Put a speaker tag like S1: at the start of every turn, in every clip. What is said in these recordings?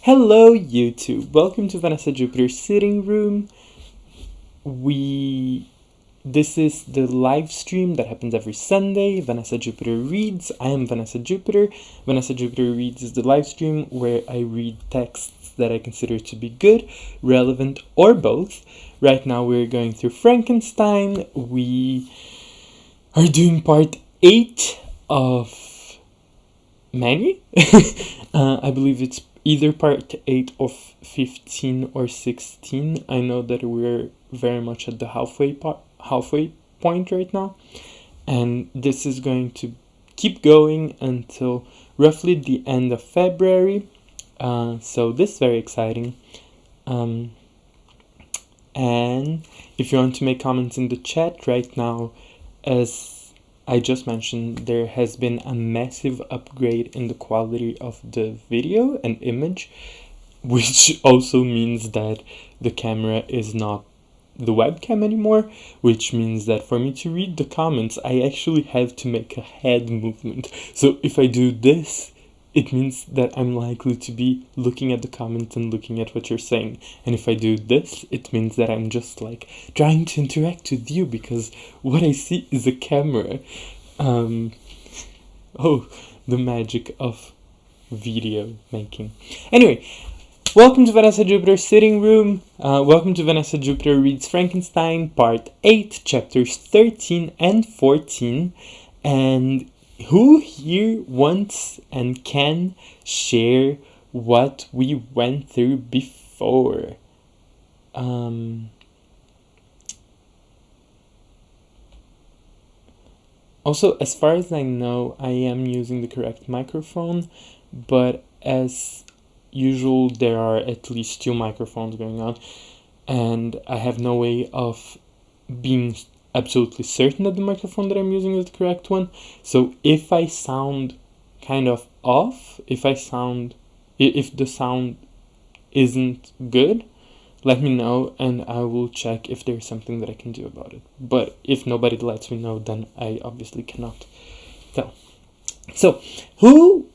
S1: Hello YouTube, welcome to Vanessa Júpiter's sitting room. This is the live stream that happens every Sunday. Vanessa Júpiter reads. I am Vanessa Júpiter. Vanessa Júpiter reads is the live stream where I read texts that I consider to be good, relevant, or both. Right now we're going through Frankenstein. We are doing part 8 of many. I believe it's either part 8 of 15 or 16. I know that we're very much at the halfway point right now, and this is going to keep going until roughly the end of February. So this is very exciting. And if you want to make comments in the chat right now, as I just mentioned, there has been a massive upgrade in the quality of the video and image, which also means that the camera is not the webcam anymore, which means that for me to read the comments, I actually have to make a head movement. So if I do this, it means that I'm likely to be looking at the comments and looking at what you're saying. And if I do this, it means that I'm just like trying to interact with you because what I see is a camera. Oh, the magic of video making. Anyway, welcome to Vanessa Júpiter's sitting room. Welcome to Vanessa Júpiter Reads Frankenstein, part 8, chapters 13 and 14. And who here wants and can share what we went through before? Also, as far as I know, I am using the correct microphone, but as usual, there are at least 2 microphones going on, and I have no way of being absolutely certain that the microphone that I'm using is the correct one. So if I sound kind of off, if the sound isn't good, let me know and I will check if there's something that I can do about it. But if nobody lets me know, then I obviously cannot tell. So who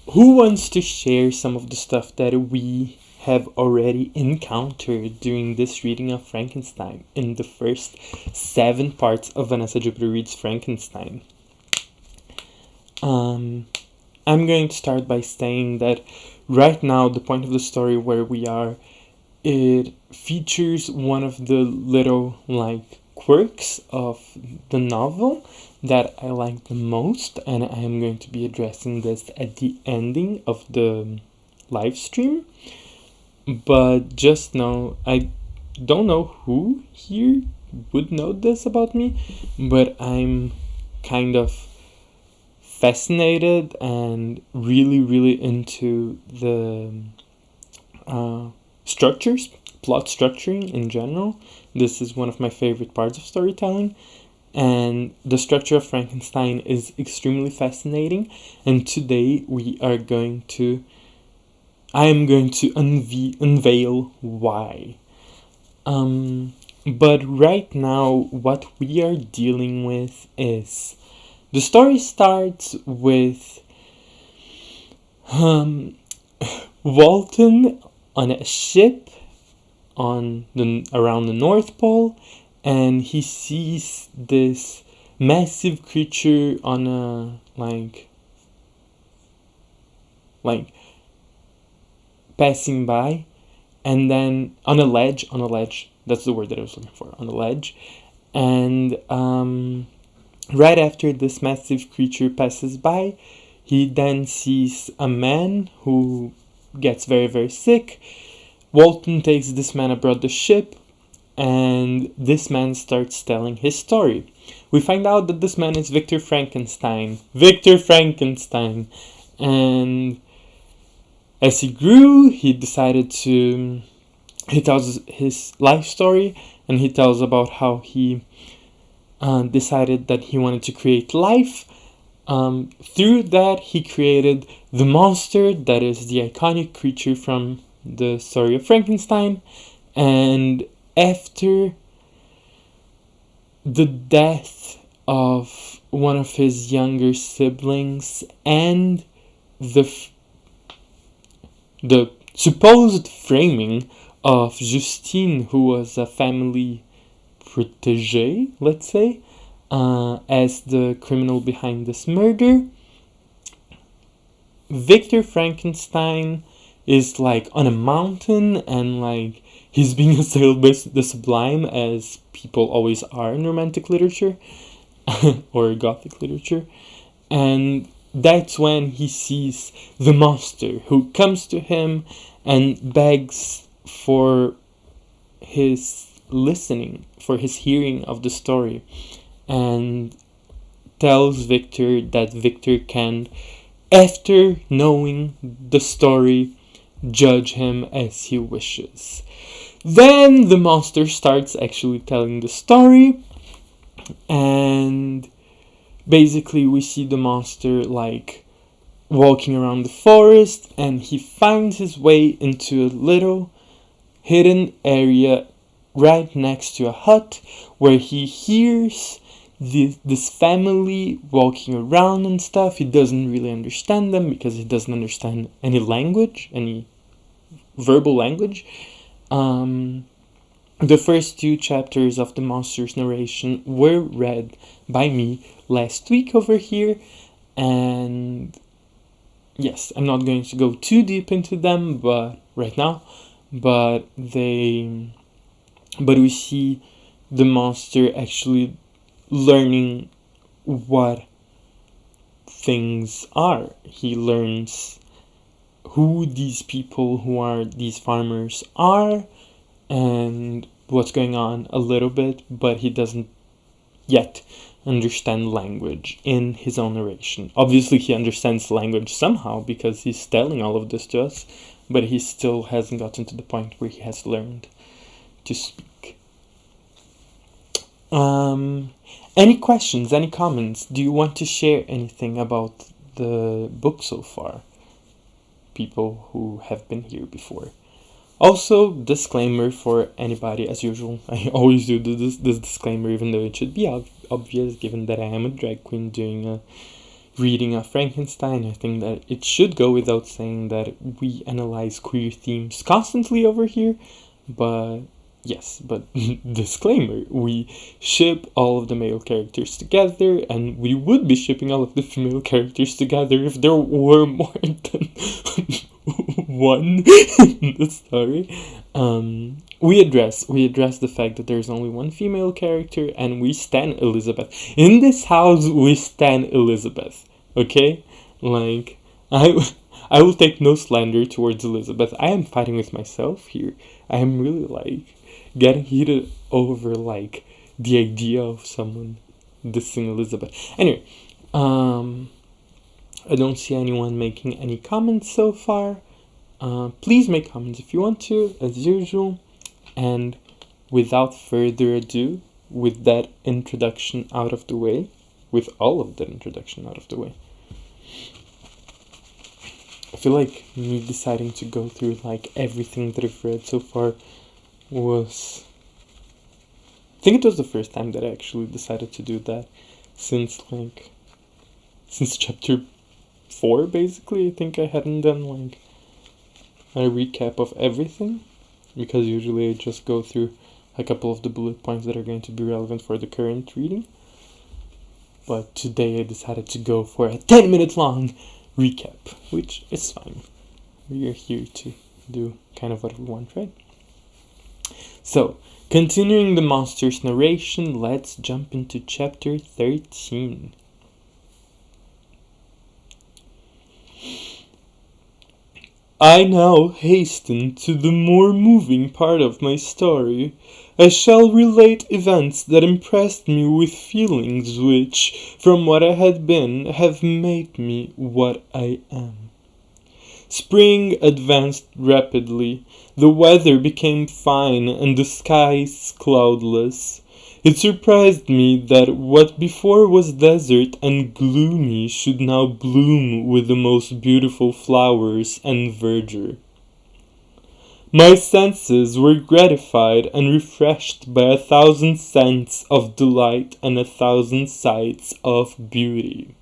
S1: wants to share some of the stuff that we have already encountered during this reading of Frankenstein in the first 7 parts of Vanessa Júpiter Reads Frankenstein? I'm going to start by saying that right now the point of the story where we are, it features one of the little quirks of the novel that I like the most, and I am going to be addressing this at the ending of the live stream. But just know, I don't know who here would know this about me, but I'm kind of fascinated and really into the plot structuring in general. This is one of my favorite parts of storytelling, and the structure of Frankenstein is extremely fascinating, and today I am going to unveil why. But right now, what we are dealing with is the story starts with Walton on a ship around the North Pole, and he sees this massive creature on a passing by, and then on a ledge, that's the word that I was looking for, on a ledge, and right after this massive creature passes by, he then sees a man who gets very sick. Walton takes this man aboard the ship, and this man starts telling his story. We find out that this man is Victor Frankenstein, and as he grew, he tells his life story, and he tells about how he decided that he wanted to create life. Through that, he created the monster that is the iconic creature from the story of Frankenstein. And after the death of one of his younger siblings and the supposed framing of Justine, who was a family protege, let's say, as the criminal behind this murder. Victor Frankenstein is like on a mountain, and like he's being assailed by the sublime, as people always are in romantic literature or gothic literature. And that's when he sees the monster, who comes to him and begs for his listening, for his hearing of the story, and tells Victor that Victor can, after knowing the story, judge him as he wishes. Then the monster starts actually telling the story, and basically we see the monster like walking around the forest, and he finds his way into a little hidden area right next to a hut, where he hears this family walking around and stuff. He doesn't really understand them because he doesn't understand any language, any verbal language. The first 2 chapters of the monster's narration were read by me last week over here, and yes, I'm not going to go too deep into them right now, but we see the monster actually learning what things are. He learns who these people, who are these farmers, are, and what's going on a little bit, but he doesn't yet understand language in his own narration. Obviously he understands language somehow because he's telling all of this to us, but he still hasn't gotten to the point where he has learned to speak. Any questions, any comments? Do you want to share anything about the book so far? People who have been here before. Also, disclaimer for anybody, as usual. I always do this disclaimer, even though it should be obvious, given that I am a drag queen doing a reading of Frankenstein. I think that it should go without saying that we analyze queer themes constantly over here, but yes, but disclaimer, we ship all of the male characters together, and we would be shipping all of the female characters together if there were more than one in the story. We address the fact that there's only one female character, and we stan Elizabeth. In this house, we stan Elizabeth, okay? Like, I will take no slander towards Elizabeth. I am fighting with myself here. I am really, like, getting heated over, like, the idea of someone dissing Elizabeth. Anyway, I don't see anyone making any comments so far. Please make comments if you want to, as usual. And without further ado, with that introduction out of the way, with all of that introduction out of the way, I feel like me deciding to go through like everything that I've read so far was... I think it was the first time that I actually decided to do that since chapter 4, basically. I think I hadn't done like a recap of everything, because usually I just go through a couple of the bullet points that are going to be relevant for the current reading. But today I decided to go for a 10-minute long recap, which is fine. We are here to do kind of what we want, right? So, continuing the monster's narration, let's jump into chapter 13. I now hasten to the more moving part of my story. I shall relate events that impressed me with feelings which, from what I had been, have made me what I am. Spring advanced rapidly. The weather became fine and the skies cloudless. It surprised me that what before was desert and gloomy should now bloom with the most beautiful flowers and verdure. My senses were gratified and refreshed by 1,000 scents of delight and 1,000 sights of beauty.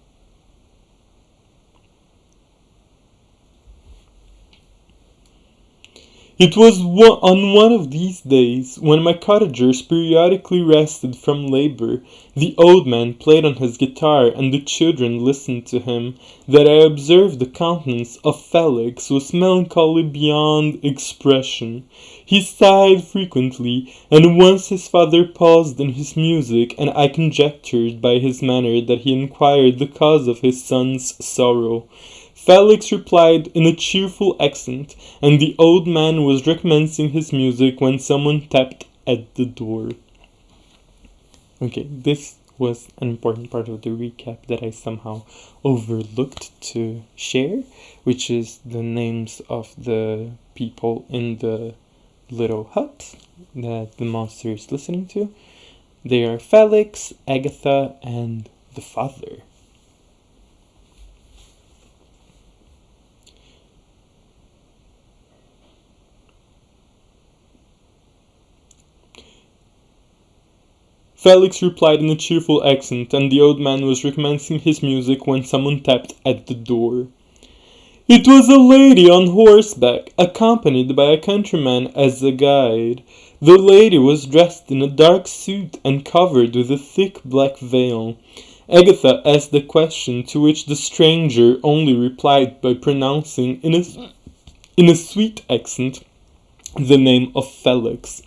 S1: It was on one of these days, when my cottagers periodically rested from labor, the old man played on his guitar and the children listened to him, that I observed the countenance of Felix was melancholy beyond expression. He sighed frequently, and once his father paused in his music, and I conjectured by his manner that he inquired the cause of his son's sorrow. Felix replied in a cheerful accent, and the old man was recommencing his music when someone tapped at the door. Okay, this was an important part of the recap that I somehow overlooked to share, which is the names of the people in the little hut that the monster is listening to. They are Felix, Agatha, and the father. Felix replied in a cheerful accent, and the old man was recommencing his music when someone tapped at the door. It was a lady on horseback, accompanied by a countryman as a guide. The lady was dressed in a dark suit and covered with a thick black veil. Agatha asked the question, to which the stranger only replied by pronouncing in a sweet accent the name of Felix.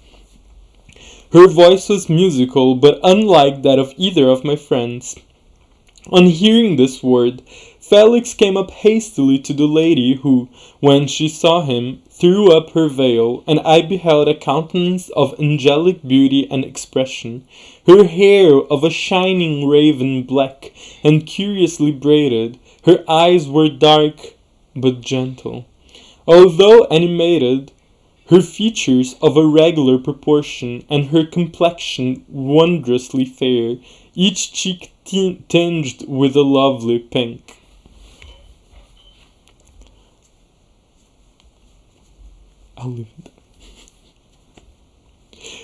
S1: Her voice was musical, but unlike that of either of my friends. On hearing this word, Felix came up hastily to the lady, who, when she saw him, threw up her veil, and I beheld a countenance of angelic beauty and expression, her hair of a shining raven black, and curiously braided. Her eyes were dark, but gentle. Although animated, her features of a regular proportion, and her complexion wondrously fair, each cheek tinged with a lovely pink. I'll leave it.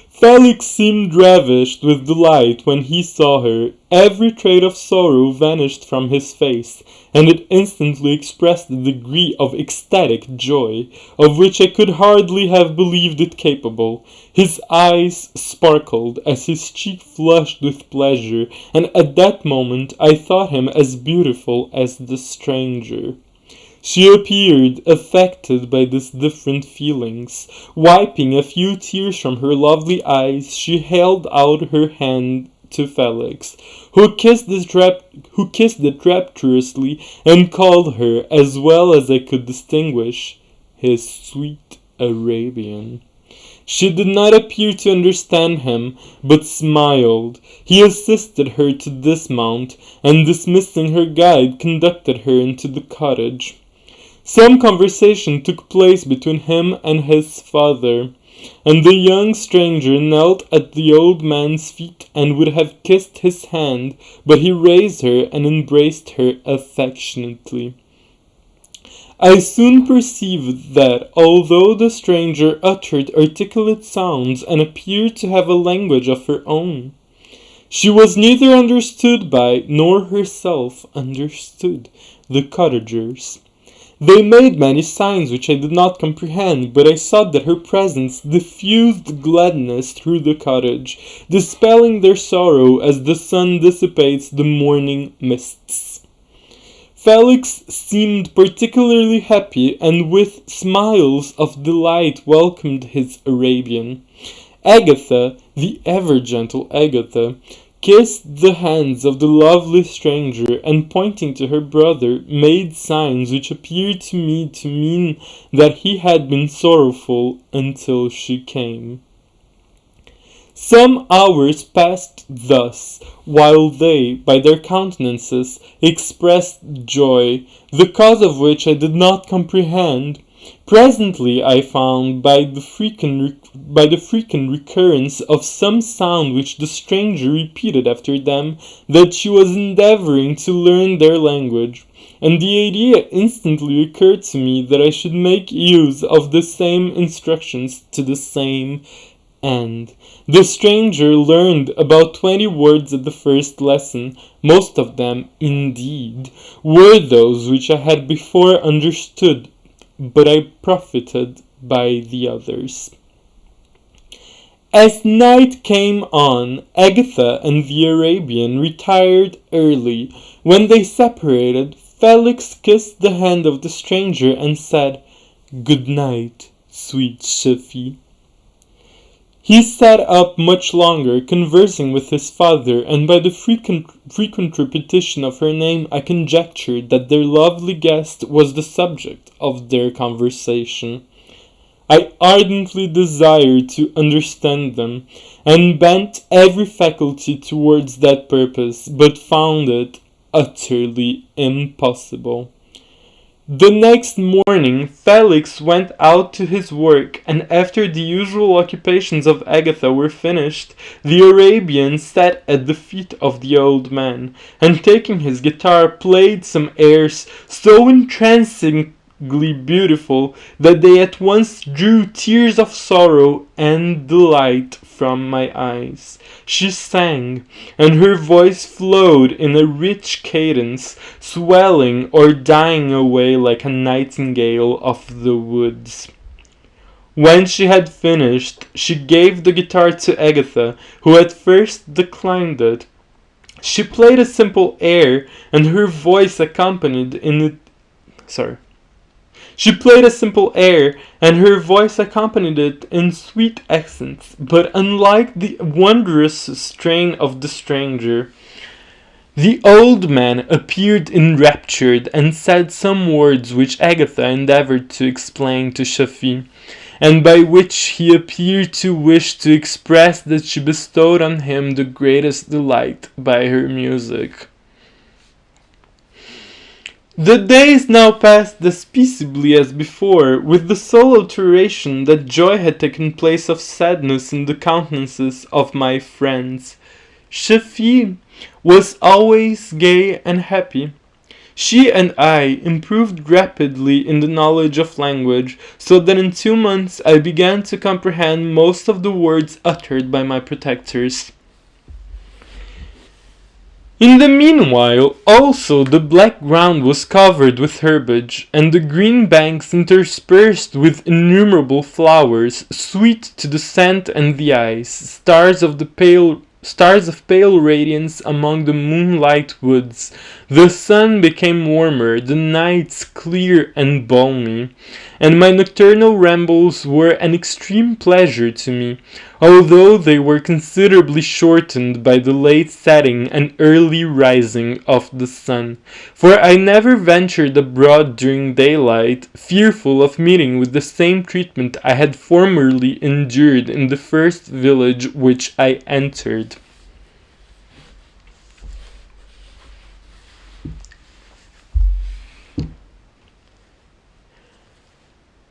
S1: Felix seemed ravished with delight when he saw her. Every trait of sorrow vanished from his face, and it instantly expressed a degree of ecstatic joy, of which I could hardly have believed it capable. His eyes sparkled as his cheek flushed with pleasure, and at that moment I thought him as beautiful as the stranger. She appeared affected by these different feelings. Wiping a few tears from her lovely eyes, she held out her hand to Felix, who kissed it rapturously and called her, as well as I could distinguish, his sweet Arabian. She did not appear to understand him, but smiled. He assisted her to dismount, and dismissing her guide, conducted her into the cottage. Some conversation took place between him and his father, and the young stranger knelt at the old man's feet and would have kissed his hand, but he raised her and embraced her affectionately. I soon perceived that, although the stranger uttered articulate sounds and appeared to have a language of her own, she was neither understood by nor herself understood the cottagers. They made many signs which I did not comprehend, but I saw that her presence diffused gladness through the cottage, dispelling their sorrow as the sun dissipates the morning mists. Felix seemed particularly happy, and with smiles of delight welcomed his Arabian. Agatha, the ever-gentle Agatha, kissed the hands of the lovely stranger, and pointing to her brother, made signs which appeared to me to mean that he had been sorrowful until she came. Some hours passed thus, while they, by their countenances, expressed joy, the cause of which I did not comprehend. Presently I found, by the frequent recurrence of some sound which the stranger repeated after them, that she was endeavoring to learn their language, and the idea instantly occurred to me that I should make use of the same instructions to the same end. The stranger learned about 20 words at the first lesson. Most of them, indeed, were those which I had before understood, but I profited by the others. As night came on, Agatha and the Arabian retired early. When they separated, Felix kissed the hand of the stranger and said, "Good night, sweet Shafi." He sat up much longer, conversing with his father, and by the frequent repetition of her name I conjectured that their lovely guest was the subject of their conversation. I ardently desired to understand them, and bent every faculty towards that purpose, but found it utterly impossible. The next morning Felix went out to his work, and after the usual occupations of Agatha were finished, the Arabian sat at the feet of the old man, and taking his guitar played some airs so entrancingly beautiful that they at once drew tears of sorrow and delight from my eyes. She sang, and her voice flowed in a rich cadence, swelling or dying away like a nightingale of the woods. When she had finished, she gave the guitar to Agatha, who at first declined it. She played a simple air, and her voice accompanied it in sweet accents, but unlike the wondrous strain of the stranger. The old man appeared enraptured, and said some words which Agatha endeavoured to explain to Shafi, and by which he appeared to wish to express that she bestowed on him the greatest delight by her music. The days now passed as peaceably as before, with the sole alteration that joy had taken place of sadness in the countenances of my friends. Shafi was always gay and happy. She and I improved rapidly in the knowledge of language, so that in 2 months I began to comprehend most of the words uttered by my protectors. In the meanwhile, also, the black ground was covered with herbage, and the green banks interspersed with innumerable flowers, sweet to the scent and the eyes, stars of pale radiance among the moonlight woods. The sun became warmer, the nights clear and balmy, and my nocturnal rambles were an extreme pleasure to me, although they were considerably shortened by the late setting and early rising of the sun, for I never ventured abroad during daylight, fearful of meeting with the same treatment I had formerly endured in the first village which I entered.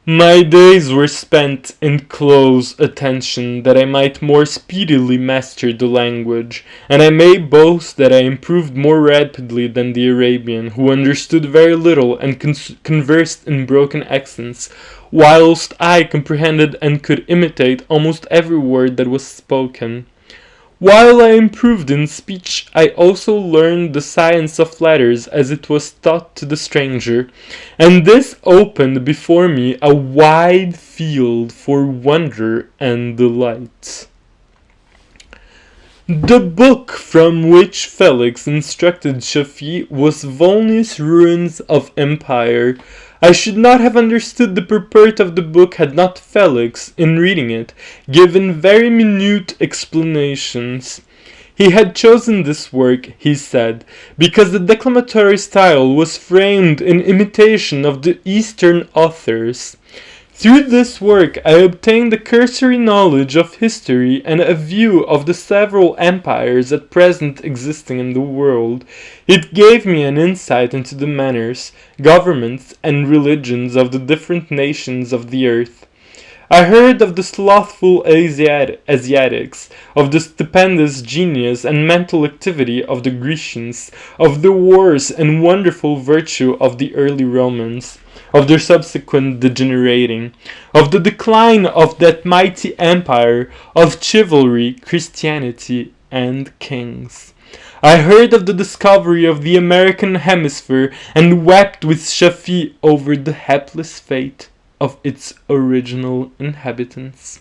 S1: My days were spent in close attention that I might more speedily master the language, and I may boast that I improved more rapidly than the Arabian, who understood very little and conversed in broken accents, whilst I comprehended and could imitate almost every word that was spoken. While I improved in speech, I also learned the science of letters as it was taught to the stranger, and this opened before me a wide field for wonder and delight. The book from which Felix instructed Shafi was Volney's Ruins of Empire. I should not have understood the purport of the book had not Felix, in reading it, given very minute explanations. He had chosen this work, he said, because the declamatory style was framed in imitation of the Eastern authors. Through this work I obtained a cursory knowledge of history and a view of the several empires at present existing in the world. It gave me an insight into the manners, governments, and religions of the different nations of the earth. I heard of the slothful Asiatics, of the stupendous genius and mental activity of the Grecians, of the wars and wonderful virtue of the early Romans, of their subsequent degenerating, of the decline of that mighty empire, of chivalry, Christianity, and kings. I heard of the discovery of the American hemisphere, and wept with Shafi over the hapless fate of its original inhabitants.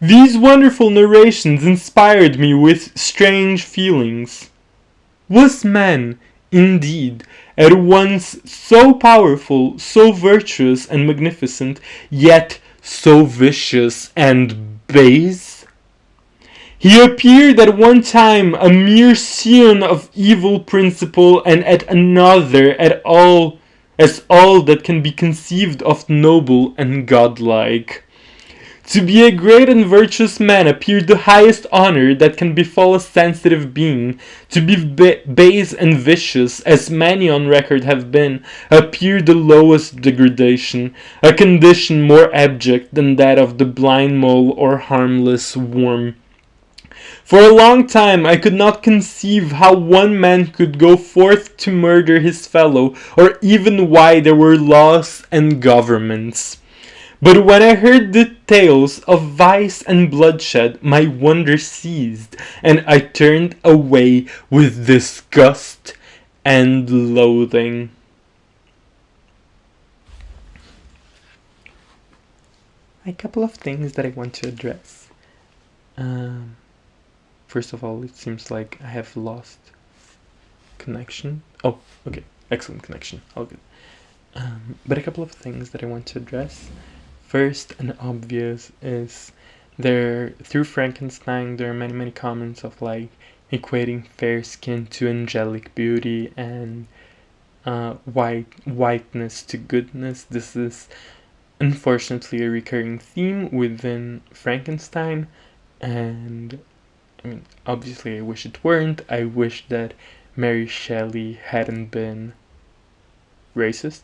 S1: These wonderful narrations inspired me with strange feelings. Was man, indeed, at once so powerful, so virtuous and magnificent, yet so vicious and base? He appeared at one time a mere scion of evil principle, and at another as all that can be conceived of noble and godlike. To be a great and virtuous man appeared the highest honor that can befall a sensitive being. To be base and vicious, as many on record have been, appeared the lowest degradation, a condition more abject than that of the blind mole or harmless worm. For a long time I could not conceive how one man could go forth to murder his fellow, or even why there were laws and governments. But when I heard the tales of vice and bloodshed, my wonder ceased, and I turned away with disgust and loathing. A couple of things that I want to address. First of all, it seems like I have lost connection. Oh, okay, excellent connection, all good. But a couple of things that I want to address. First and obvious is through Frankenstein there are many comments of like equating fair skin to angelic beauty and whiteness to goodness. This is unfortunately a recurring theme within Frankenstein, and I mean obviously I wish it weren't. I wish that Mary Shelley hadn't been racist,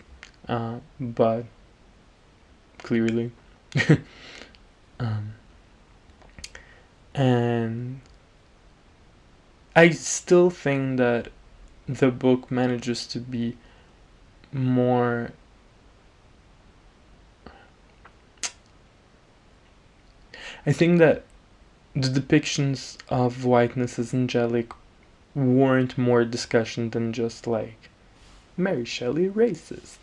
S1: but clearly. And I still think that the book manages to be more I think that the depictions of whiteness as angelic warrant more discussion than just like Mary Shelley racist,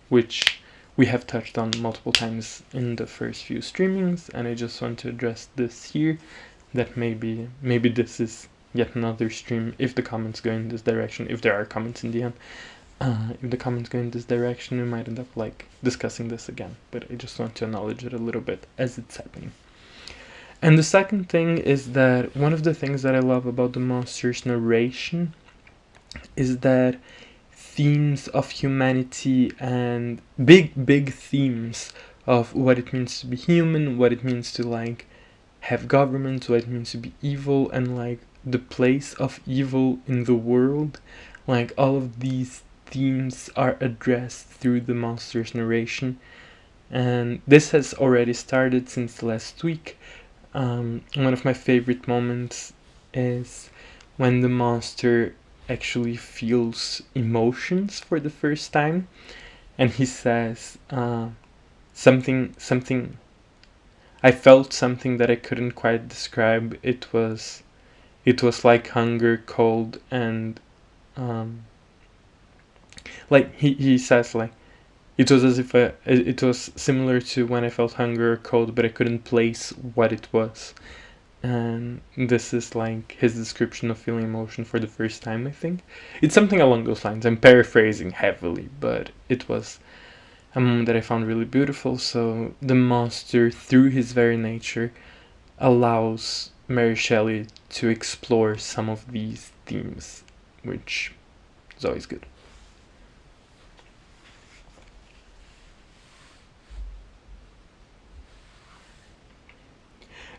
S1: which we have touched on multiple times in the first few streamings, and I just want to address this here, that maybe this is yet another stream, if the comments go in this direction, if there are comments in the end, if the comments go in this direction, we might end up like discussing this again, but I just want to acknowledge it a little bit as it's happening. And the second thing is that one of the things that I love about the monster's narration is that themes of humanity and big themes of what it means to be human, what it means to like have governments, what it means to be evil, and like the place of evil in the world, like all of these themes are addressed through the monster's narration. And this has already started since last week. One of my favorite moments is when the monster actually feels emotions for the first time, and he says something I felt something that I couldn't quite describe. It was like hunger, cold, and like he says like it was as if it was similar to when I felt hunger or cold, but I couldn't place what it was. And this is like his description of feeling emotion for the first time, I think. It's something along those lines. I'm paraphrasing heavily, but it was a moment that I found really beautiful. So the monster, through his very nature, allows Mary Shelley to explore some of these themes, which is always good.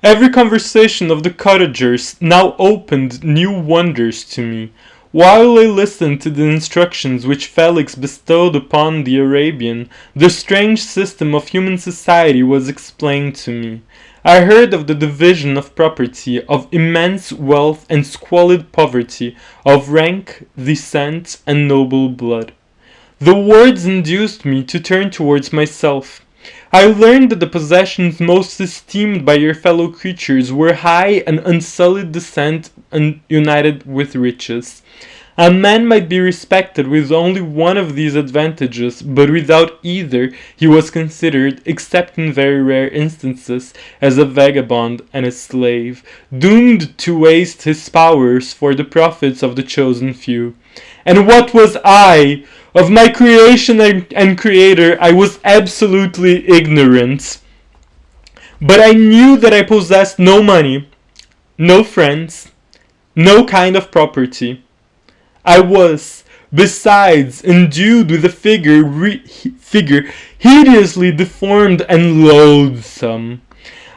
S1: Every conversation of the cottagers now opened new wonders to me. While I listened to the instructions which Felix bestowed upon the Arabian, the strange system of human society was explained to me. I heard of the division of property, of immense wealth and squalid poverty, of rank, descent, and noble blood. The words induced me to turn towards myself. I learned that the possessions most esteemed by your fellow creatures were high and unsullied descent united with riches. A man might be respected with only one of these advantages, but without either he was considered, except in very rare instances, as a vagabond and a slave, doomed to waste his powers for the profits of the chosen few. And what was I? Of my creation and creator I was absolutely ignorant. But I knew that I possessed no money, no friends, no kind of property. I was, besides, endued with a figure hideously deformed and loathsome.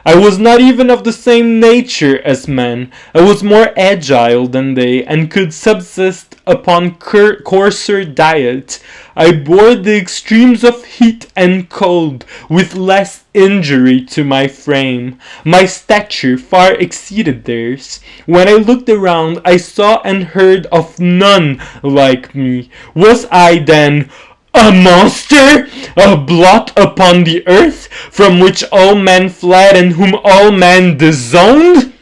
S1: I was not even of the same nature as men. I was more agile than they, and could subsist upon coarser diet. I bore the extremes of heat and cold with less injury to my frame. My stature far exceeded theirs. When I looked around, I saw and heard of none like me. Was I then a monster, a blot upon the earth, from which all men fled and whom all men disowned?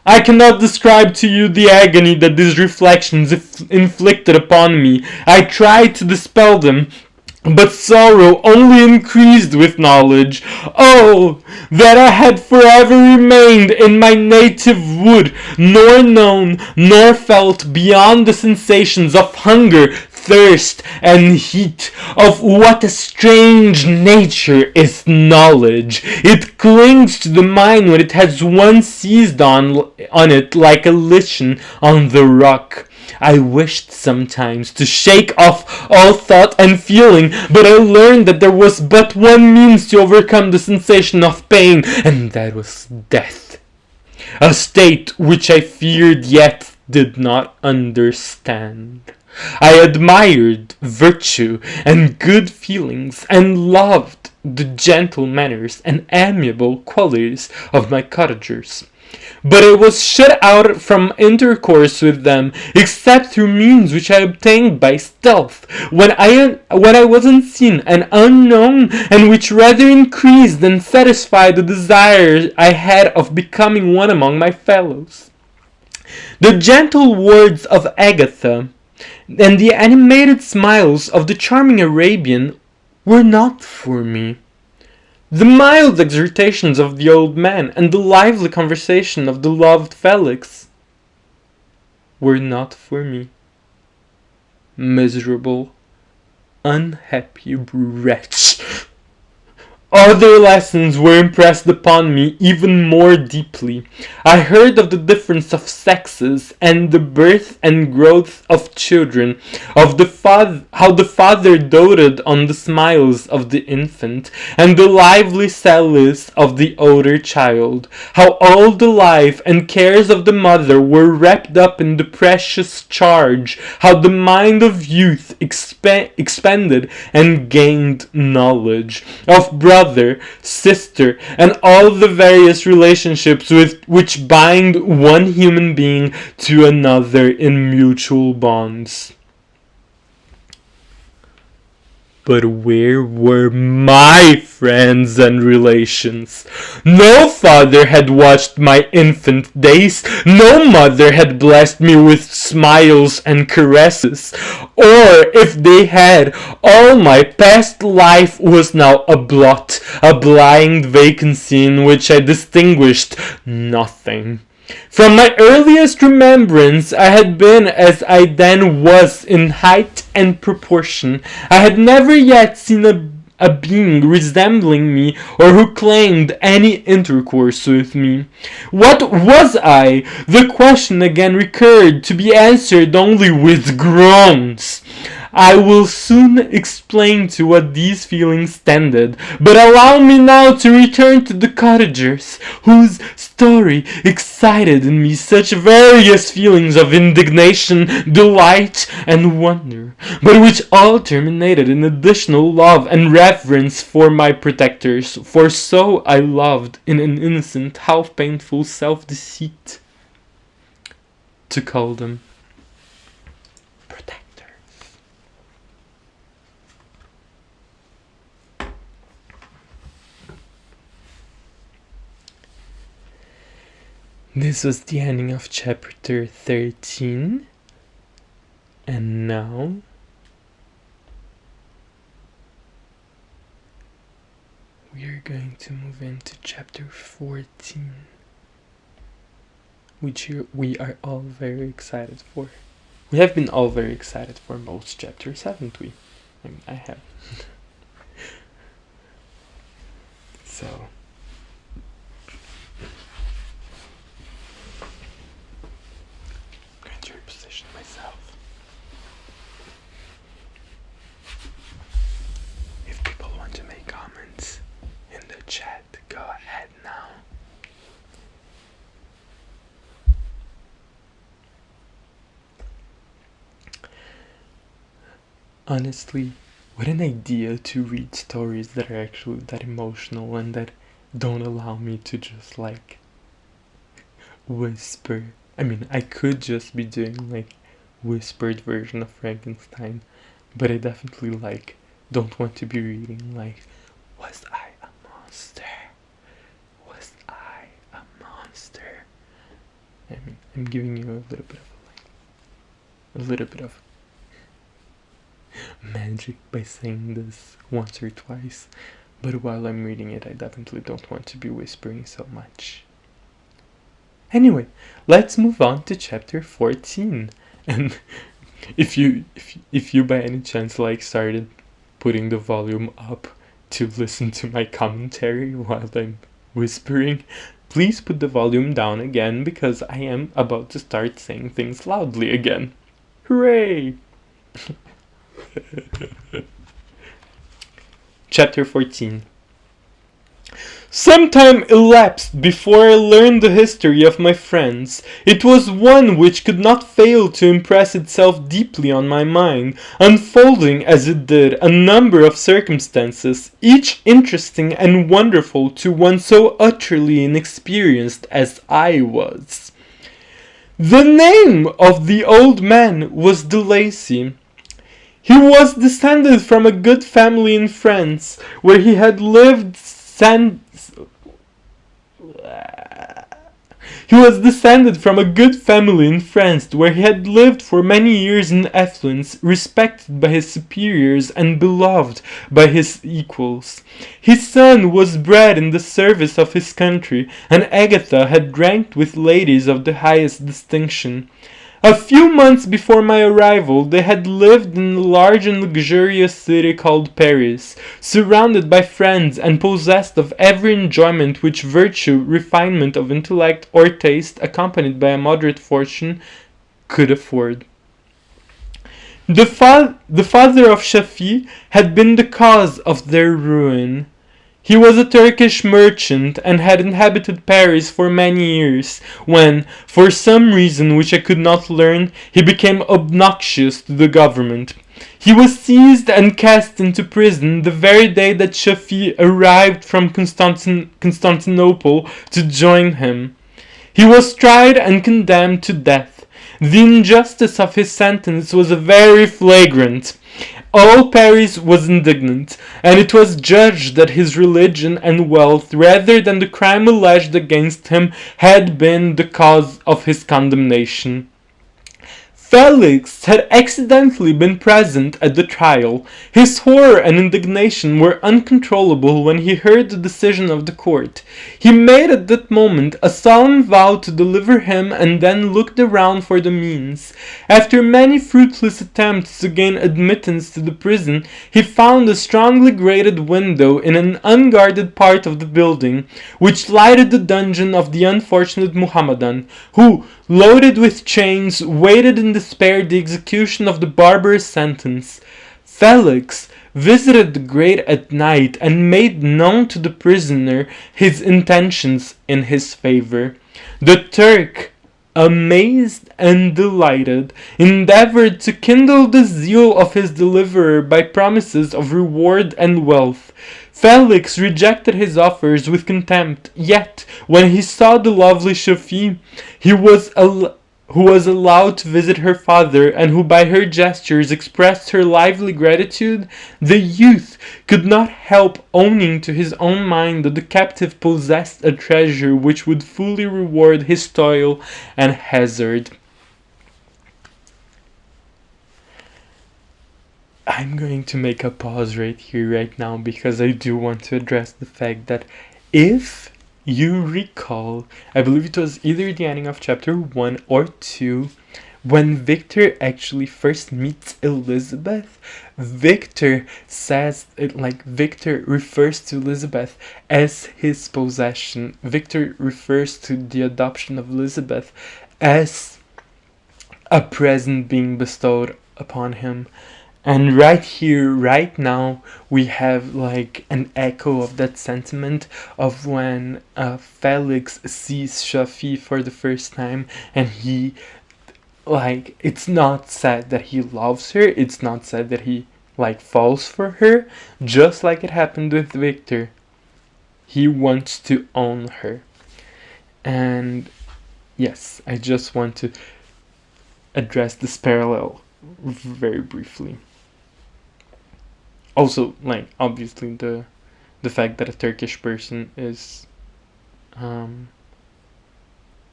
S1: I cannot describe to you the agony that these reflections inflicted upon me. I tried to dispel them, but sorrow only increased with knowledge. Oh, that I had forever remained in my native wood, nor known, nor felt beyond the sensations of hunger, thirst, and heat. Of what a strange nature is knowledge! It clings to the mind when it has once seized on it like a lichen on the rock. I wished sometimes to shake off all thought and feeling, but I learned that there was but one means to overcome the sensation of pain, and that was death. A state which I feared yet did not understand. I admired virtue and good feelings, and loved the gentle manners and amiable qualities of my cottagers. But I was shut out from intercourse with them, except through means which I obtained by stealth, when I was unseen and unknown, and which rather increased than satisfied the desire I had of becoming one among my fellows. The gentle words of Agatha and the animated smiles of the charming Arabian were not for me. The mild exhortations of the old man and the lively conversation of the loved Felix were not for me. Miserable, unhappy wretch! Other lessons were impressed upon me even more deeply. I heard of the difference of sexes, and the birth and growth of children, of how the father doted on the smiles of the infant, and the lively sallies of the older child, how all the life and cares of the mother were wrapped up in the precious charge, how the mind of youth expanded and gained knowledge, of brother, sister, and all the various relationships which bind one human being to another in mutual bonds. But where were my friends and relations? No father had watched my infant days, no mother had blessed me with smiles and caresses, or if they had, all my past life was now a blot, a blind vacancy in which I distinguished nothing. From my earliest remembrance I had been as I then was in height and proportion. I had never yet seen a being resembling me or who claimed any intercourse with me. What was I? The question again recurred, to be answered only with groans. I will soon explain to what these feelings tended, but allow me now to return to the cottagers, whose story excited in me such various feelings of indignation, delight, and wonder, but which all terminated in additional love and reverence for my protectors, for so I loved in an innocent, half painful self-deceit to call them. This was the ending of chapter 13. And now we are going to move into chapter 14, which we are all very excited for. We have been all very excited for most chapters, haven't we? I mean, I have. So, I'm going to reposition myself. If people want to make comments in the chat, go ahead now. Honestly, what an idea to read stories that are actually that emotional and that don't allow me to just like whisper. I mean, I could just be doing like whispered version of Frankenstein, but I definitely like don't want to be reading like, was I a monster? Was I a monster? I mean, I'm giving you a little bit of magic by saying this once or twice, but while I'm reading it, I definitely don't want to be whispering so much. Anyway, let's move on to chapter 14. And if you by any chance like started putting the volume up to listen to my commentary while I'm whispering, please put the volume down again, because I am about to start saying things loudly again. Hooray! Chapter 14. Some time elapsed before I learned the history of my friends. It was one which could not fail to impress itself deeply on my mind, unfolding as it did a number of circumstances, each interesting and wonderful to one so utterly inexperienced as I was. The name of the old man was De Lacy. He was descended from a good family in France, where he had lived for many years in affluence, respected by his superiors and beloved by his equals. His son was bred in the service of his country, and Agatha had ranked with ladies of the highest distinction. A few months before my arrival, they had lived in a large and luxurious city called Paris, surrounded by friends and possessed of every enjoyment which virtue, refinement of intellect, or taste, accompanied by a moderate fortune, could afford. The father of Shafi had been the cause of their ruin. He was a Turkish merchant and had inhabited Paris for many years, when, for some reason which I could not learn, he became obnoxious to the government. He was seized and cast into prison the very day that Shafi arrived from Constantinople to join him. He was tried and condemned to death. The injustice of his sentence was very flagrant. All Paris was indignant, and it was judged that his religion and wealth, rather than the crime alleged against him, had been the cause of his condemnation. Felix had accidentally been present at the trial. His horror and indignation were uncontrollable when he heard the decision of the court. He made at that moment a solemn vow to deliver him, and then looked around for the means. After many fruitless attempts to gain admittance to the prison, he found a strongly grated window in an unguarded part of the building, which lighted the dungeon of the unfortunate Muhammadan, who, loaded with chains, waited in despair the execution of the barbarous sentence. Felix visited the grate at night and made known to the prisoner his intentions in his favor. The Turk, amazed and delighted, endeavored to kindle the zeal of his deliverer by promises of reward and wealth. Felix rejected his offers with contempt, yet, when he saw the lovely Shafi, who was allowed to visit her father, and who by her gestures expressed her lively gratitude, the youth could not help owning to his own mind that the captive possessed a treasure which would fully reward his toil and hazard. I'm going to make a pause right here, right now, because I do want to address the fact that if you recall, I believe it was either the ending of chapter 1 or 2, when Victor actually first meets Elizabeth, Victor says it like Victor refers to Elizabeth as his possession. Victor refers to the adoption of Elizabeth as a present being bestowed upon him. And right here, right now, we have like an echo of that sentiment of when Felix sees Shafi for the first time, and he, like, it's not said that he loves her, it's not said that he, like, falls for her, just like it happened with Victor. He wants to own her. And yes, I just want to address this parallel very briefly. Also, like, obviously the fact that a Turkish person is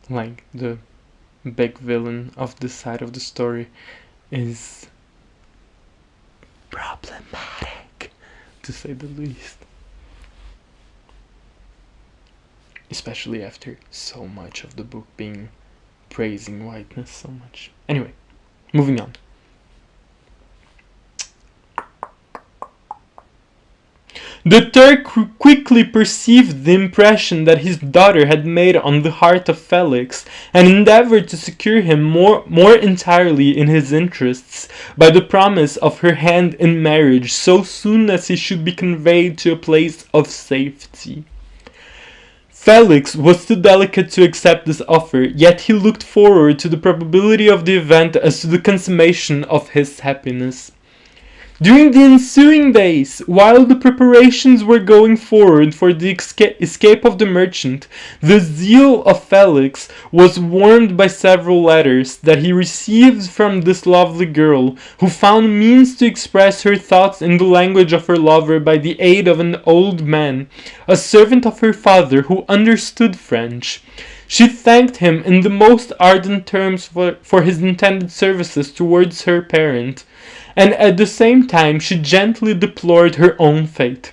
S1: like the big villain of this side of the story is problematic, to say the least, especially after so much of the book being praising whiteness so much. Anyway, moving on. The Turk quickly perceived the impression that his daughter had made on the heart of Felix, and endeavored to secure him more entirely in his interests by the promise of her hand in marriage so soon as he should be conveyed to a place of safety. Felix was too delicate to accept this offer, yet he looked forward to the probability of the event as to the consummation of his happiness. During the ensuing days, while the preparations were going forward for the escape of the merchant, the zeal of Felix was warmed by several letters that he received from this lovely girl, who found means to express her thoughts in the language of her lover by the aid of an old man, a servant of her father who understood French. She thanked him in the most ardent terms for his intended services towards her parent, and at the same time she gently deplored her own fate.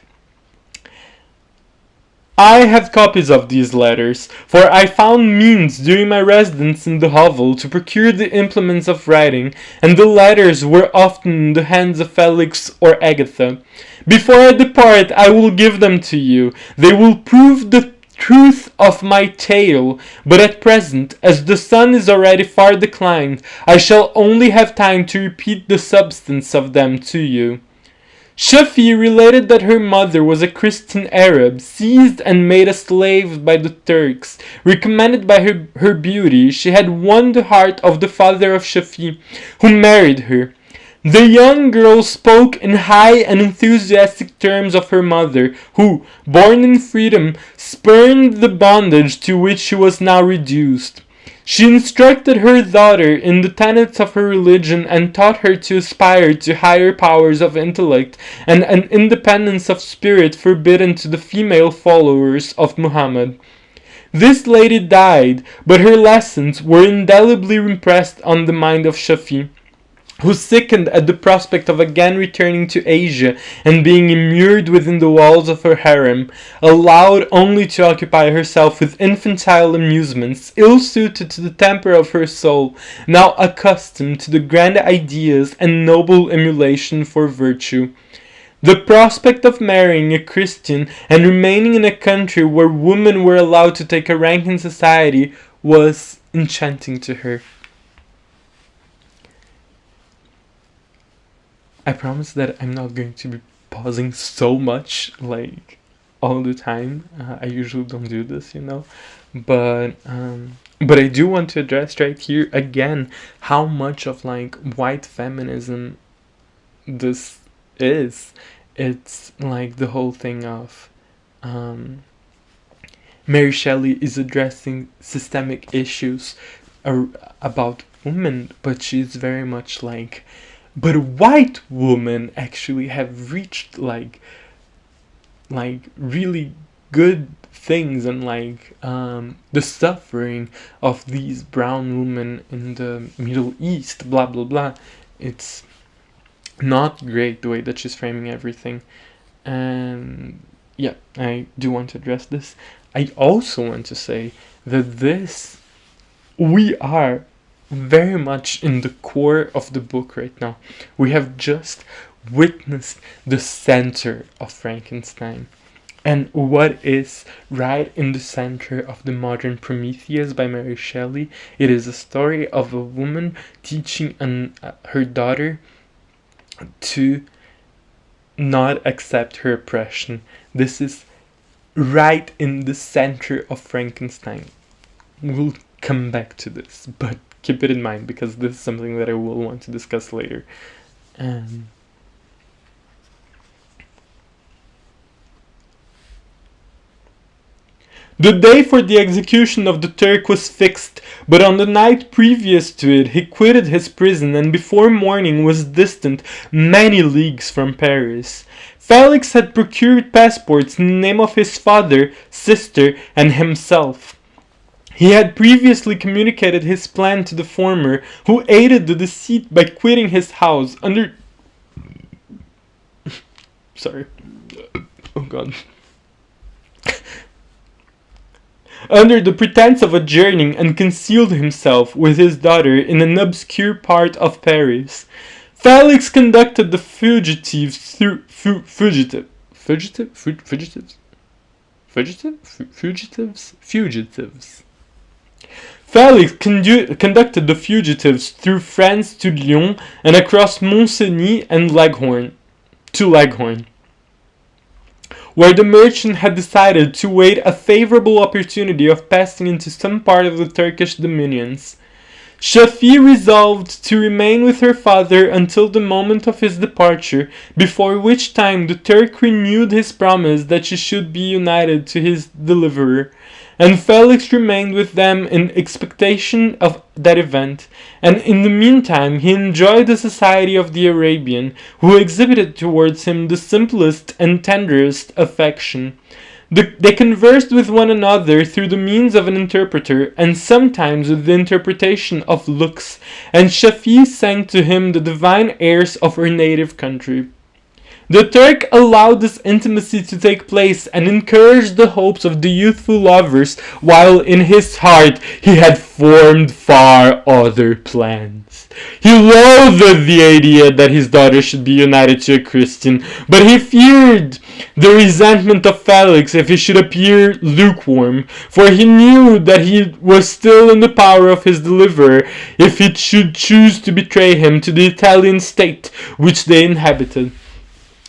S1: I have copies of these letters, for I found means during my residence in the hovel to procure the implements of writing, and the letters were often in the hands of Felix or Agatha. Before I depart, I will give them to you. They will prove the truth of my tale, but at present, as the sun is already far declined, I shall only have time to repeat the substance of them to you. Shafi related that her mother was a Christian Arab, seized and made a slave by the Turks. Recommended by her beauty, she had won the heart of the father of Shafi, who married her. The young girl spoke in high and enthusiastic terms of her mother, who, born in freedom, spurned the bondage to which she was now reduced. She instructed her daughter in the tenets of her religion and taught her to aspire to higher powers of intellect and an independence of spirit forbidden to the female followers of Muhammad. This lady died, but her lessons were indelibly impressed on the mind of Shafi, who sickened at the prospect of again returning to Asia and being immured within the walls of her harem, allowed only to occupy herself with infantile amusements, ill-suited to the temper of her soul, now accustomed to the grand ideas and noble emulation for virtue. The prospect of marrying a Christian and remaining in a country where women were allowed to take a rank in society was enchanting to her. I promise that I'm not going to be pausing so much, like, all the time. I usually don't do this, but I do want to address right here again how much of, like, white feminism this is. It's like the whole thing of Mary Shelley is addressing systemic issues about women, but she's very much like, but white women actually have reached like really good things, and like the suffering of these brown women in the Middle East, blah blah blah. It's not great the way that she's framing everything. And yeah, I do want to address this. I also want to say that we are very much in the core of the book right now. We have just witnessed the center of Frankenstein. And what is right in the center of the Modern Prometheus by Mary Shelley? It is a story of a woman teaching her daughter to not accept her oppression. This is right in the center of Frankenstein. We'll come back to this, but keep it in mind because this is something that I will want to discuss later. The day for the execution of the Turk was fixed, but on the night previous to it he quitted his prison and before morning was distant many leagues from Paris. Felix had procured passports in the name of his father, sister, and himself. He had previously communicated his plan to the former, who aided the deceit by quitting his house under... Sorry. Oh God. Under the pretense of adjourning, and concealed himself with his daughter in an obscure part of Paris. Felix conducted the fugitives through fugitives. Felix conducted the fugitives through France to Lyon and across Mont-Cenis and Leghorn, where the merchant had decided to wait a favorable opportunity of passing into some part of the Turkish dominions. Shafi resolved to remain with her father until the moment of his departure, before which time the Turk renewed his promise that she should be united to his deliverer, and Felix remained with them in expectation of that event, and in the meantime he enjoyed the society of the Arabian, who exhibited towards him the simplest and tenderest affection. They conversed with one another through the means of an interpreter, and sometimes with the interpretation of looks, and Shafi sang to him the divine airs of her native country. The Turk allowed this intimacy to take place and encouraged the hopes of the youthful lovers, while in his heart he had formed far other plans. He loathed the idea that his daughter should be united to a Christian, but he feared the resentment of Felix if he should appear lukewarm, for he knew that he was still in the power of his deliverer if he should choose to betray him to the Italian state which they inhabited.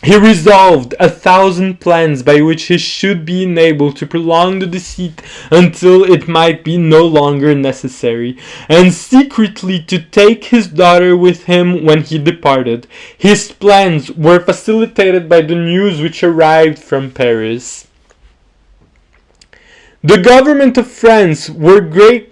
S1: He resolved 1,000 plans by which he should be enabled to prolong the deceit until it might be no longer necessary, and secretly to take his daughter with him when he departed. His plans were facilitated by the news which arrived from Paris. The government of France were greatly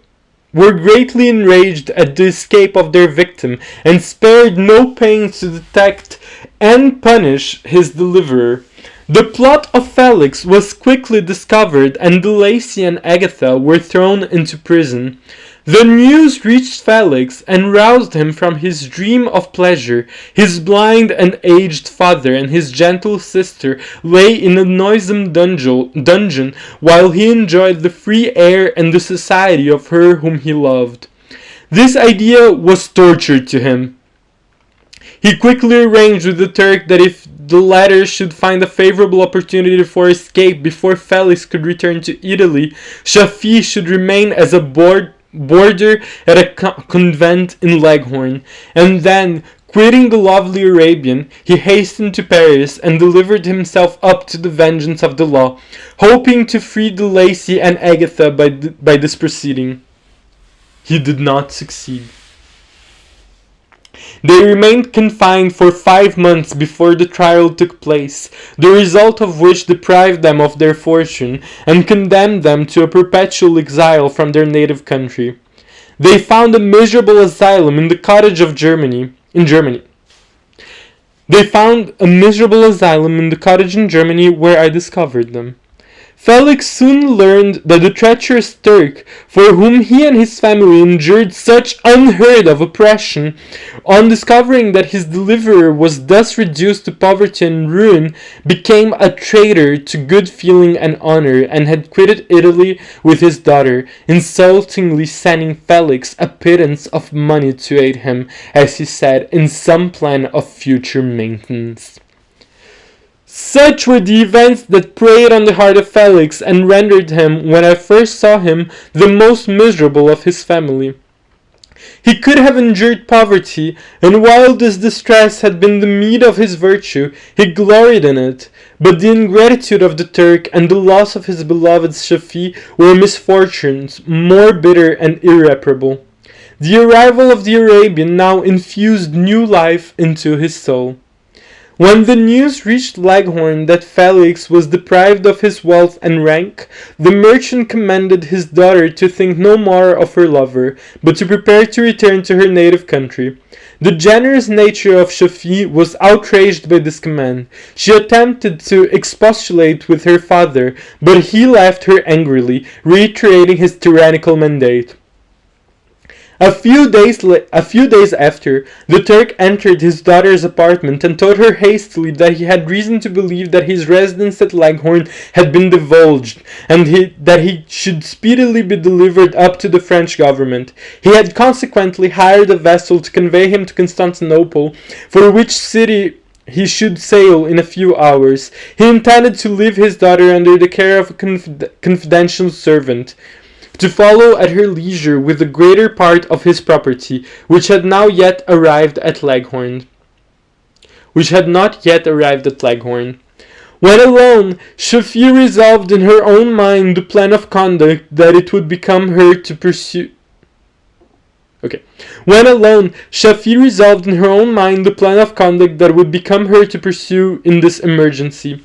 S1: enraged at the escape of their victim, and spared no pains to detect and punish his deliverer. The plot of Felix was quickly discovered, and De Lacy and Agatha were thrown into prison. The news reached Felix and roused him from his dream of pleasure. His blind and aged father and his gentle sister lay in a noisome dungeon while he enjoyed the free air and the society of her whom he loved. This idea was torture to him. He quickly arranged with the Turk that if the latter should find a favorable opportunity for escape before Felix could return to Italy, Shafi should remain as a boarder at a convent in Leghorn, and then, quitting the lovely Arabian, he hastened to Paris and delivered himself up to the vengeance of the law, hoping to free De Lacy and Agatha by this proceeding. He did not succeed. They remained confined for 5 months before the trial took place, the result of which deprived them of their fortune and condemned them to a perpetual exile from their native country. They found a miserable asylum in the cottage of Germany. They found a miserable asylum in the cottage in Germany where I discovered them. Felix soon learned that the treacherous Turk, for whom he and his family endured such unheard of oppression, on discovering that his deliverer was thus reduced to poverty and ruin, became a traitor to good feeling and honor, and had quitted Italy with his daughter, insultingly sending Felix a pittance of money to aid him, as he said, in some plan of future maintenance. Such were the events that preyed on the heart of Felix, and rendered him, when I first saw him, the most miserable of his family. He could have endured poverty, and while this distress had been the meed of his virtue, he gloried in it. But the ingratitude of the Turk and the loss of his beloved Shafi were misfortunes more bitter and irreparable. The arrival of the Arabian now infused new life into his soul. When the news reached Leghorn that Felix was deprived of his wealth and rank, the merchant commanded his daughter to think no more of her lover, but to prepare to return to her native country. The generous nature of Shafi was outraged by this command. She attempted to expostulate with her father, but he left her angrily, reiterating his tyrannical mandate. A few days after, the Turk entered his daughter's apartment and told her hastily that he had reason to believe that his residence at Leghorn had been divulged, and that he should speedily be delivered up to the French government. He had consequently hired a vessel to convey him to Constantinople, for which city he should sail in a few hours. He intended to leave his daughter under the care of a confidential servant, to follow at her leisure with the greater part of his property, which had not yet arrived at Leghorn. When alone, Shafi resolved in her own mind the plan of conduct that it would become her to pursue. When alone, Shafi resolved in her own mind the plan of conduct that would become her to pursue in this emergency.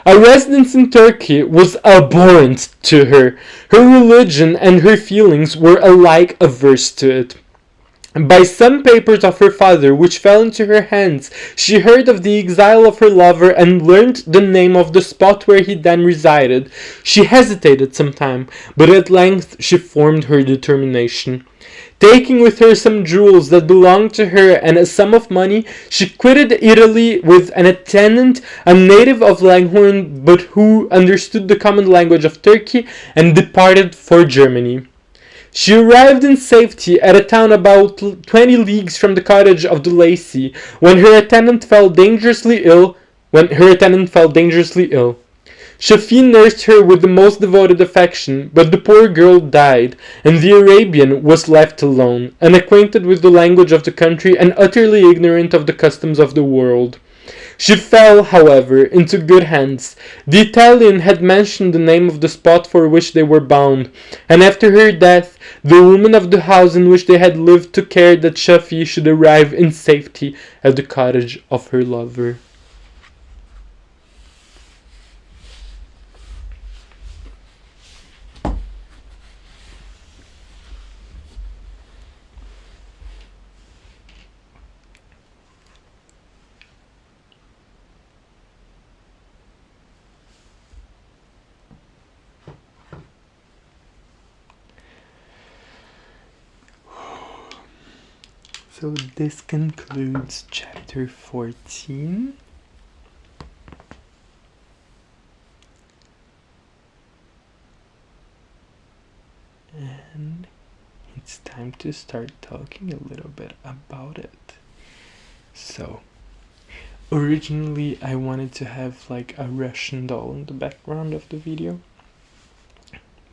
S1: A residence in Turkey was abhorrent to her. Her religion and her feelings were alike averse to it. By some papers of her father which fell into her hands, she heard of the exile of her lover and learnt the name of the spot where he then resided. She hesitated some time, but at length she formed her determination. Taking with her some jewels that belonged to her and a sum of money, she quitted Italy with an attendant, a native of Leghorn, but who understood the common language of Turkey, and departed for Germany. She arrived in safety at a town about 20 leagues from the cottage of the Lacy, when her attendant fell dangerously ill. Shafi nursed her with the most devoted affection, but the poor girl died, and the Arabian was left alone, unacquainted with the language of the country and utterly ignorant of the customs of the world. She fell, however, into good hands. The Italian had mentioned the name of the spot for which they were bound, and after her death, the woman of the house in which they had lived took care that Shafi should arrive in safety at the cottage of her lover. So this concludes chapter 14. And it's time to start talking a little bit about it. So, originally I wanted to have like a Russian doll in the background of the video,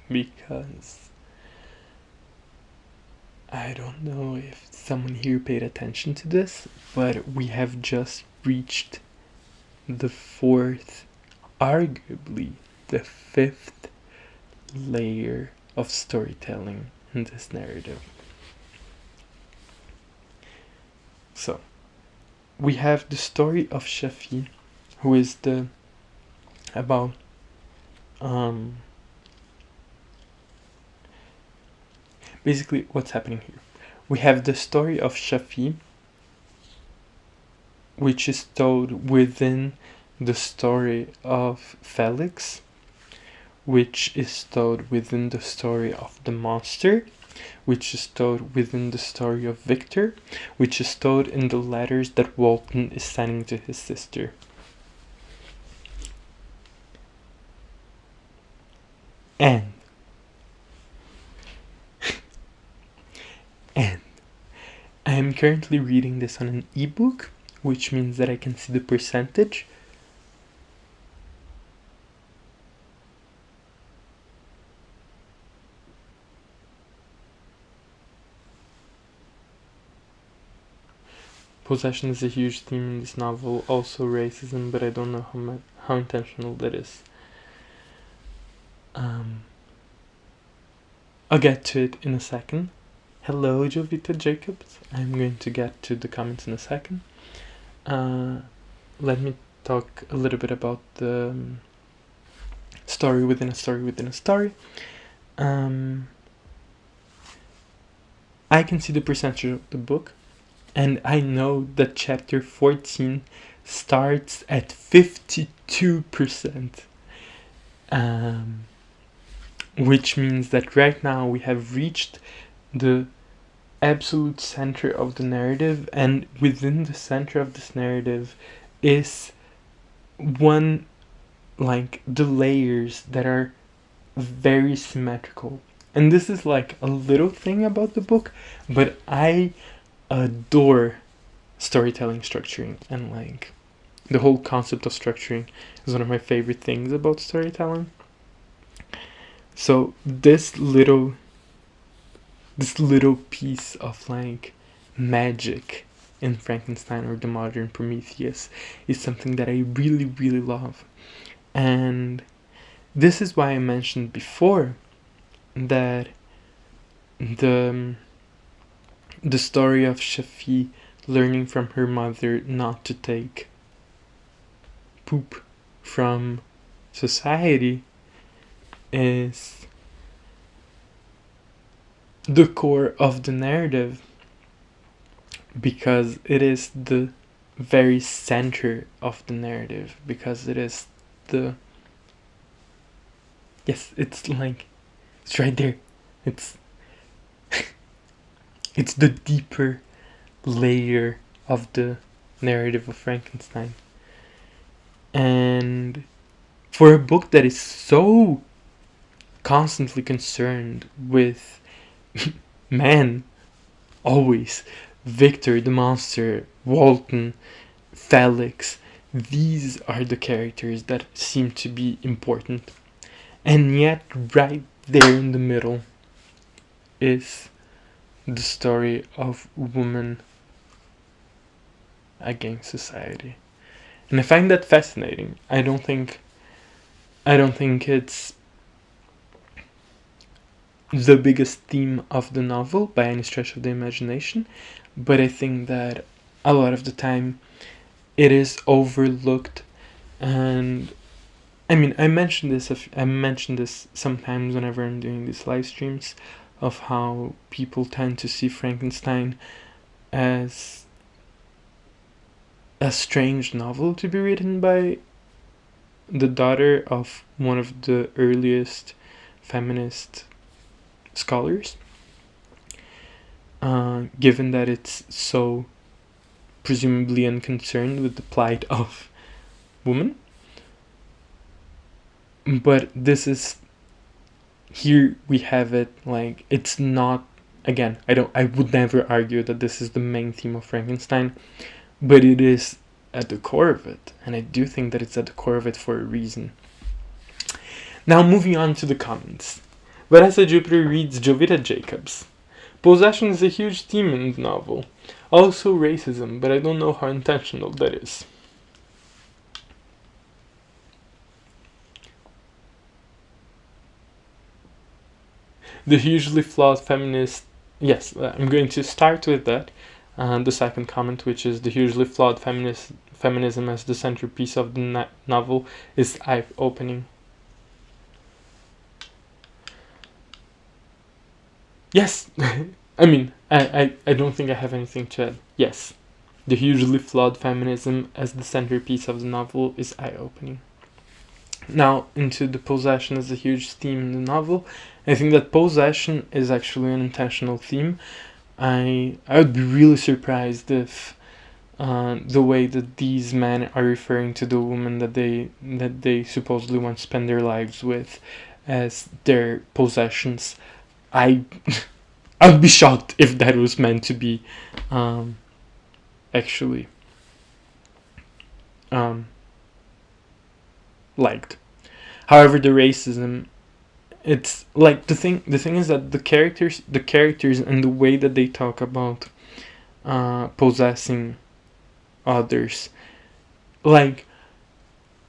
S1: because I don't know if someone here paid attention to this, but we have just reached the fourth, arguably the fifth layer of storytelling in this narrative. So, we have the story of Shafi, who is basically what's happening here. We have the story of Shafi, which is told within the story of Felix, which is stowed within the story of the monster, which is stowed within the story of Victor, which is stowed in the letters that Walton is sending to his sister. And I am currently reading this on an ebook, which means that I can see the percentage. Possession is a huge theme in this novel, also racism, but I don't know how intentional that is. I'll get to it in a second. Hello, Jovita Jacobs. I'm going to get to the comments in a second. Let me talk a little bit about the story within a story within a story. I can see the percentage of the book, and I know that chapter 14 starts at 52%. Which means that right now we have reached the absolute center of the narrative, and within the center of this narrative is the layers that are very symmetrical. And this is like a little thing about the book, but I adore storytelling structuring, and like the whole concept of structuring is one of my favorite things about storytelling. So this little piece of like magic in Frankenstein or the Modern Prometheus is something that I really, really love. And this is why I mentioned before that the story of Shafi learning from her mother not to take poop from society is the core of the narrative, because it is the very center of the narrative, because it is it's right there. It's it's the deeper layer of the narrative of Frankenstein. And for a book that is so constantly concerned with man, always, Victor the monster, Walton, Felix, these are the characters that seem to be important. And yet right there in the middle is the story of woman against society. And I find that fascinating. I don't think it's the biggest theme of the novel by any stretch of the imagination, but I think that a lot of the time it is overlooked. And I mean, I mentioned this sometimes whenever I'm doing these live streams, of how people tend to see Frankenstein as a strange novel to be written by the daughter of one of the earliest feminist scholars, given that it's so presumably unconcerned with the plight of women. But this is, here we have it, like, it's not, again, I would never argue that this is the main theme of Frankenstein, but it is at the core of it, and I do think that it's at the core of it for a reason. Now moving on to the comments. Vanessa Júpiter reads Jovita Jacobs. Possession is a huge theme in the novel. Also racism, but I don't know how intentional that is. The hugely flawed feminist... Yes, I'm going to start with that. The second comment, which is the hugely flawed feminism as the centerpiece of the novel, is eye-opening. Yes, I mean, I don't think I have anything to add. Yes, the hugely flawed feminism as the centerpiece of the novel is eye-opening. Now, into the possession as a huge theme in the novel. I think that possession is actually an intentional theme. I would be really surprised if the way that these men are referring to the woman that they supposedly want to spend their lives with as their possessions. I I'd be shocked if that was meant to be actually liked. However, the racism, it's like the thing is that the characters and the way that they talk about possessing others, like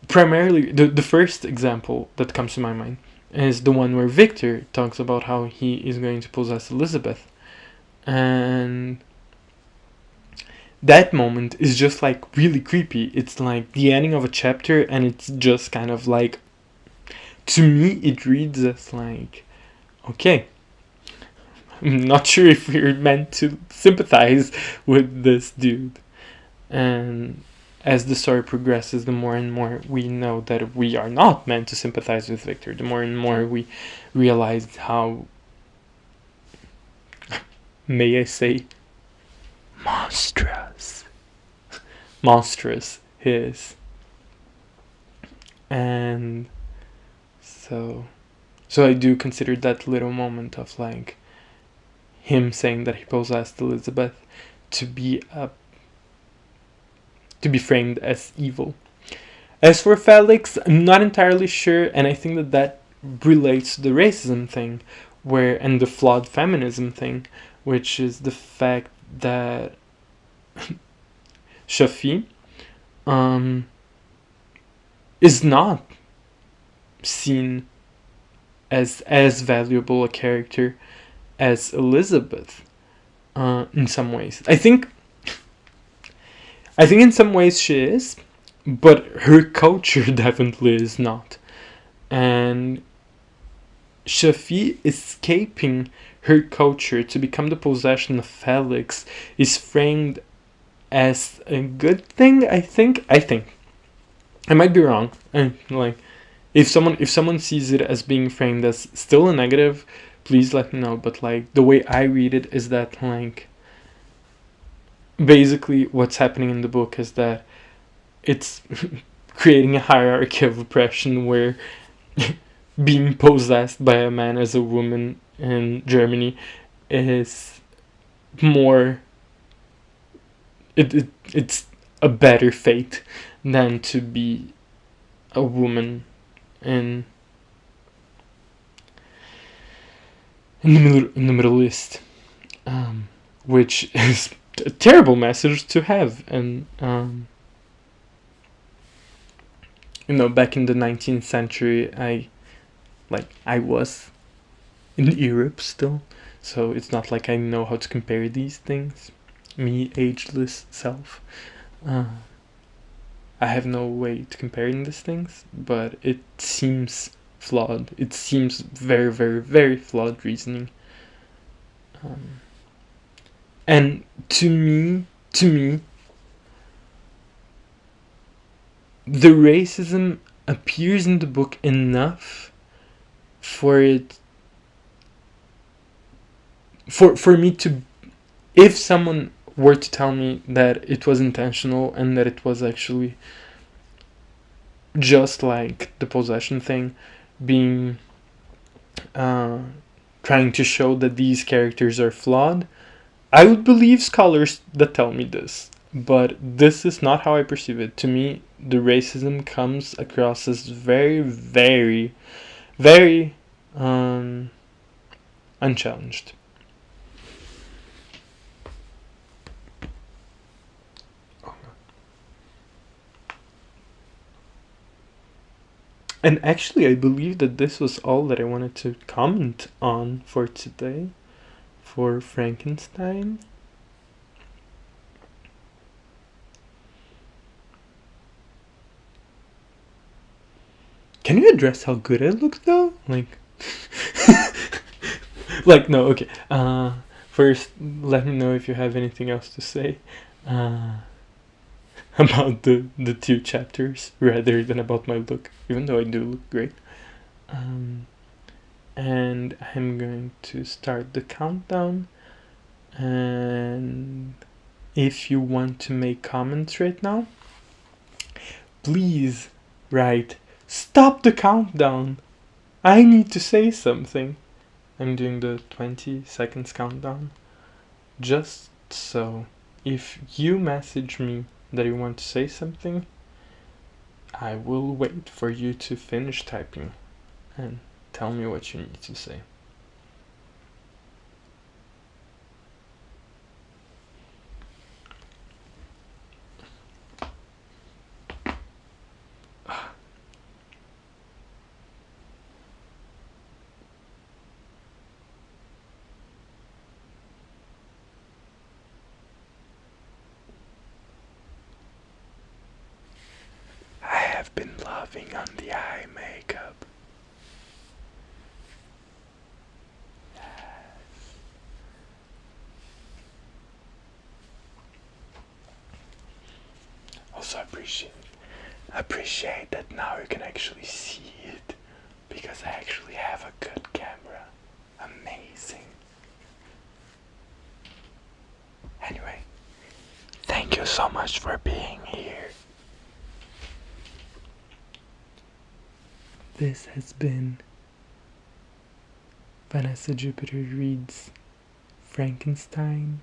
S1: primarily the first example that comes to my mind is the one where Victor talks about how he is going to possess Elizabeth, and that moment is just like really creepy. It's like the ending of a chapter, and it's just kind of like, to me it reads as like, okay, I'm not sure if we're meant to sympathize with this dude. And as the story progresses, the more and more we know that we are not meant to sympathize with Victor. The more and more we realize how, may I say, monstrous he is. And so I do consider that little moment of like him saying that he possessed Elizabeth to be framed as evil. As for Felix, I'm not entirely sure, and I think that relates to the racism thing, and the flawed feminism thing, which is the fact that Shafi is not seen as valuable a character as Elizabeth in some ways. I think in some ways she is, but her culture definitely is not. And Shafi escaping her culture to become the possession of Felix is framed as a good thing, I think. I might be wrong. And like, if someone sees it as being framed as still a negative, please let me know. But like, the way I read it is that like, basically what's happening in the book is that it's creating a hierarchy of oppression where being possessed by a man as a woman in Germany is more, it's a better fate than to be a woman in the Middle East, which is a terrible message to have. And back in the 19th century, I was in Europe still, so it's not like I know how to compare these things. Me, ageless self, I have no way to comparing these things, but it seems flawed. It seems very, very, very flawed reasoning. And to me, the racism appears in the book enough for it, for me to, if someone were to tell me that it was intentional and that it was actually just like the possession thing, being trying to show that these characters are flawed, I would believe scholars that tell me this. But this is not how I perceive it. To me, the racism comes across as very, very, very unchallenged. And actually, I believe that this was all that I wanted to comment on for today, for Frankenstein. Can you address how good I look though? Like, no, okay. First, let me know if you have anything else to say. about the two chapters rather than about my look, even though I do look great. And I'm going to start the countdown, and if you want to make comments right now, please write "Stop the countdown! I need to say something." I'm doing the 20 seconds countdown. Just so if you message me that you want to say something, I will wait for you to finish typing and tell me what you need to say. I have been loving on the eye makeup. Also appreciate that now you can actually see it, because I actually have a good camera. Amazing. Anyway, thank you so much for being here. This has been Vanessa Júpiter reads Frankenstein,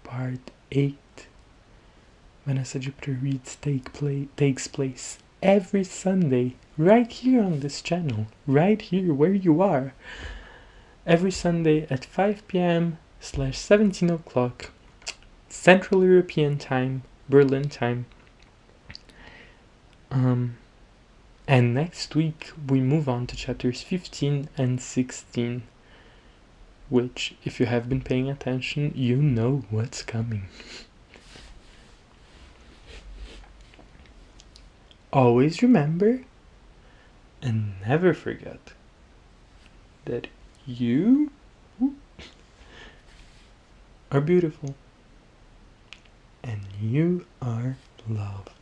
S1: Part 8. Vanessa Júpiter reads takes place every Sunday, right here on this channel, right here where you are. Every Sunday at 5 p.m/17 o'clock Central European Time, Berlin time. And next week we move on to chapters 15 and 16, which, if you have been paying attention, you know what's coming. Always remember and never forget that you are beautiful and you are loved.